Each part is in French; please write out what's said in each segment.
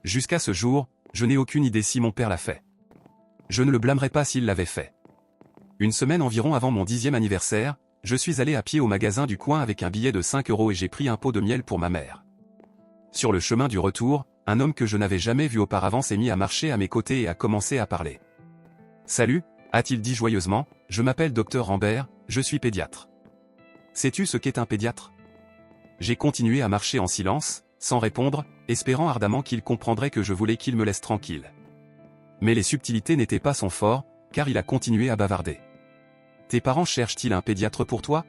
Jusqu'à ce jour, je n'ai aucune idée si mon père l'a fait. Je ne le blâmerais pas s'il l'avait fait. Une semaine environ avant mon 10e anniversaire, je suis allé à pied au magasin du coin avec un billet de 5 € et j'ai pris un pot de miel pour ma mère. Sur le chemin du retour, un homme que je n'avais jamais vu auparavant s'est mis à marcher à mes côtés et a commencé à parler. « Salut », a-t-il dit joyeusement, « je m'appelle Dr Rambert, je suis pédiatre. » « Sais-tu ce qu'est un pédiatre ?» J'ai continué à marcher en silence, sans répondre, espérant ardemment qu'il comprendrait que je voulais qu'il me laisse tranquille. Mais les subtilités n'étaient pas son fort, car il a continué à bavarder. « Tes parents cherchent-ils un pédiatre pour toi ?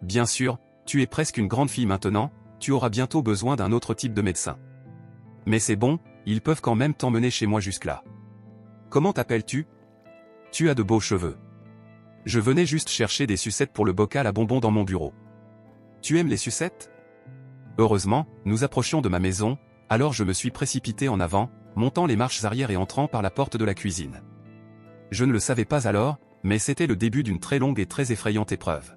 Bien sûr, tu es presque une grande fille maintenant, tu auras bientôt besoin d'un autre type de médecin. Mais c'est bon, ils peuvent quand même t'emmener chez moi jusque-là. Comment t'appelles-tu ? Tu as de beaux cheveux. Je venais juste chercher des sucettes pour le bocal à bonbons dans mon bureau. Tu aimes les sucettes ? Heureusement, nous approchions de ma maison, alors je me suis précipité en avant, montant les marches arrière et entrant par la porte de la cuisine. Je ne le savais pas alors, mais c'était le début d'une très longue et très effrayante épreuve.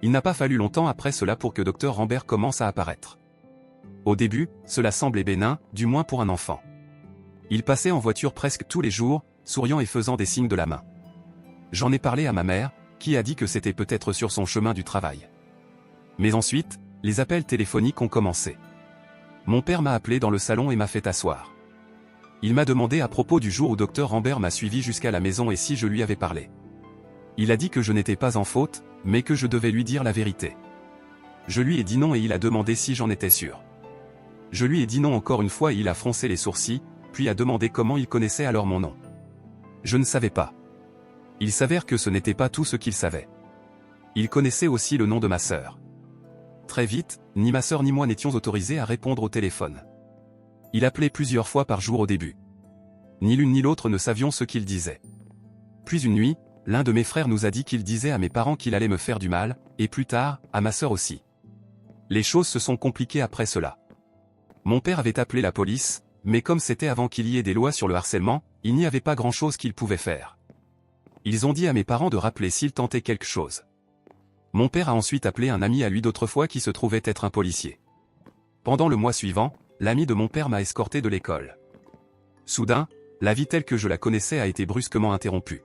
Il n'a pas fallu longtemps après cela pour que Dr Rambert commence à apparaître. Au début, cela semblait bénin, du moins pour un enfant. Il passait en voiture presque tous les jours, souriant et faisant des signes de la main. J'en ai parlé à ma mère, qui a dit que c'était peut-être sur son chemin du travail. Mais ensuite, les appels téléphoniques ont commencé. Mon père m'a appelé dans le salon et m'a fait asseoir. Il m'a demandé à propos du jour où Dr Rambert m'a suivi jusqu'à la maison et si je lui avais parlé. Il a dit que je n'étais pas en faute, mais que je devais lui dire la vérité. Je lui ai dit non et il a demandé si j'en étais sûr. Je lui ai dit non encore une fois et il a froncé les sourcils, puis a demandé comment il connaissait alors mon nom. Je ne savais pas. Il s'avère que ce n'était pas tout ce qu'il savait. Il connaissait aussi le nom de ma sœur. Très vite, ni ma sœur ni moi n'étions autorisés à répondre au téléphone. Il appelait plusieurs fois par jour au début. Ni l'une ni l'autre ne savions ce qu'il disait. Puis une nuit, l'un de mes frères nous a dit qu'il disait à mes parents qu'il allait me faire du mal, et plus tard, à ma sœur aussi. Les choses se sont compliquées après cela. Mon père avait appelé la police, mais comme c'était avant qu'il y ait des lois sur le harcèlement, il n'y avait pas grand-chose qu'ils pouvaient faire. Ils ont dit à mes parents de rappeler s'ils tentaient quelque chose. Mon père a ensuite appelé un ami à lui d'autrefois qui se trouvait être un policier. Pendant le mois suivant, l'ami de mon père m'a escorté de l'école. Soudain, la vie telle que je la connaissais a été brusquement interrompue.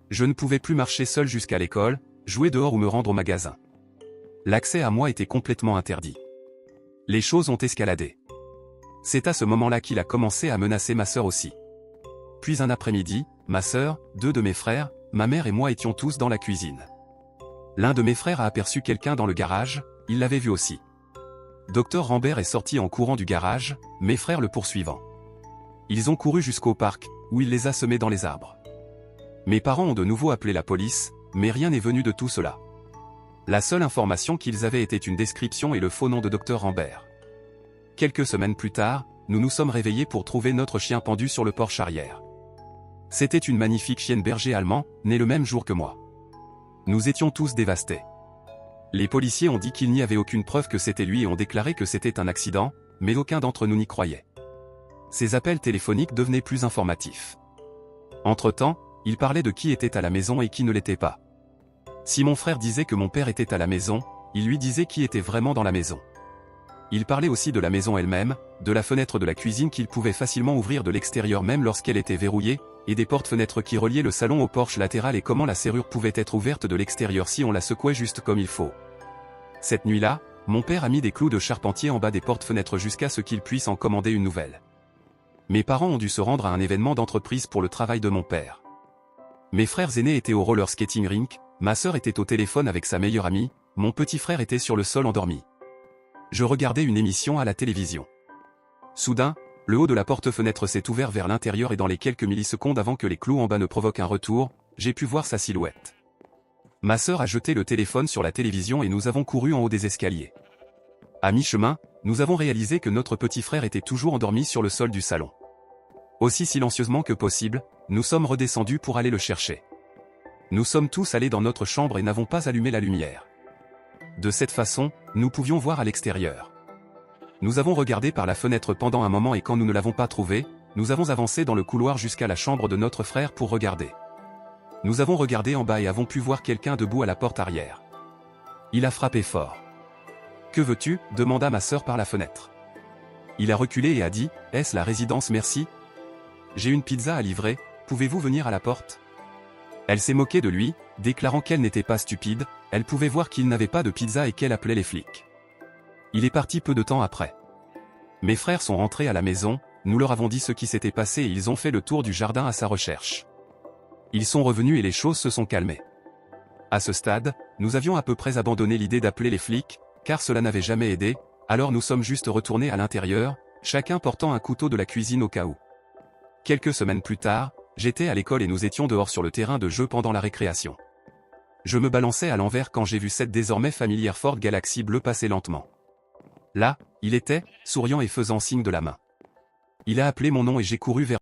Je ne pouvais plus marcher seul jusqu'à l'école, jouer dehors ou me rendre au magasin. L'accès à moi était complètement interdit. Les choses ont escaladé. C'est à ce moment-là qu'il a commencé à menacer ma sœur aussi. Puis un après-midi, ma sœur, 2 de mes frères, ma mère et moi étions tous dans la cuisine. L'un de mes frères a aperçu quelqu'un dans le garage, il l'avait vu aussi. Dr Rambert est sorti en courant du garage, mes frères le poursuivant. Ils ont couru jusqu'au parc, où il les a semés dans les arbres. Mes parents ont de nouveau appelé la police, mais rien n'est venu de tout cela. La seule information qu'ils avaient était une description et le faux nom de Dr Rambert. Quelques semaines plus tard, nous nous sommes réveillés pour trouver notre chien pendu sur le porche arrière. C'était une magnifique chienne berger allemand, née le même jour que moi. Nous étions tous dévastés. Les policiers ont dit qu'il n'y avait aucune preuve que c'était lui et ont déclaré que c'était un accident, mais aucun d'entre nous n'y croyait. Ces appels téléphoniques devenaient plus informatifs. Entre-temps, ils parlaient de qui était à la maison et qui ne l'était pas. Si mon frère disait que mon père était à la maison, il lui disait qui était vraiment dans la maison. Il parlait aussi de la maison elle-même, de la fenêtre de la cuisine qu'il pouvait facilement ouvrir de l'extérieur même lorsqu'elle était verrouillée, et des portes-fenêtres qui reliaient le salon au porche latéral et comment la serrure pouvait être ouverte de l'extérieur si on la secouait juste comme il faut. Cette nuit-là, mon père a mis des clous de charpentier en bas des portes-fenêtres jusqu'à ce qu'il puisse en commander une nouvelle. Mes parents ont dû se rendre à un événement d'entreprise pour le travail de mon père. Mes frères aînés étaient au roller skating rink, ma sœur était au téléphone avec sa meilleure amie, mon petit frère était sur le sol endormi. Je regardais une émission à la télévision. Soudain, le haut de la porte-fenêtre s'est ouvert vers l'intérieur et dans les quelques millisecondes avant que les clous en bas ne provoquent un retour, j'ai pu voir sa silhouette. Ma sœur a jeté le téléphone sur la télévision et nous avons couru en haut des escaliers. À mi-chemin, nous avons réalisé que notre petit frère était toujours endormi sur le sol du salon. Aussi silencieusement que possible, nous sommes redescendus pour aller le chercher. Nous sommes tous allés dans notre chambre et n'avons pas allumé la lumière. De cette façon, nous pouvions voir à l'extérieur. Nous avons regardé par la fenêtre pendant un moment et quand nous ne l'avons pas trouvé, nous avons avancé dans le couloir jusqu'à la chambre de notre frère pour regarder. Nous avons regardé en bas et avons pu voir quelqu'un debout à la porte arrière. Il a frappé fort. « Que veux-tu » demanda ma sœur par la fenêtre. Il a reculé et a dit, « Est-ce la résidence merci? J'ai une pizza à livrer, pouvez-vous venir à la porte ?» Elle s'est moquée de lui, déclarant qu'elle n'était pas stupide, elle pouvait voir qu'il n'avait pas de pizza et qu'elle appelait les flics. Il est parti peu de temps après. Mes frères sont rentrés à la maison, nous leur avons dit ce qui s'était passé et ils ont fait le tour du jardin à sa recherche. Ils sont revenus et les choses se sont calmées. À ce stade, nous avions à peu près abandonné l'idée d'appeler les flics, car cela n'avait jamais aidé, alors nous sommes juste retournés à l'intérieur, chacun portant un couteau de la cuisine au cas où. Quelques semaines plus tard, j'étais à l'école et nous étions dehors sur le terrain de jeu pendant la récréation. Je me balançais à l'envers quand j'ai vu cette désormais familière Ford Galaxy bleue passer lentement. Là, il était, souriant et faisant signe de la main. Il a appelé mon nom et j'ai couru vers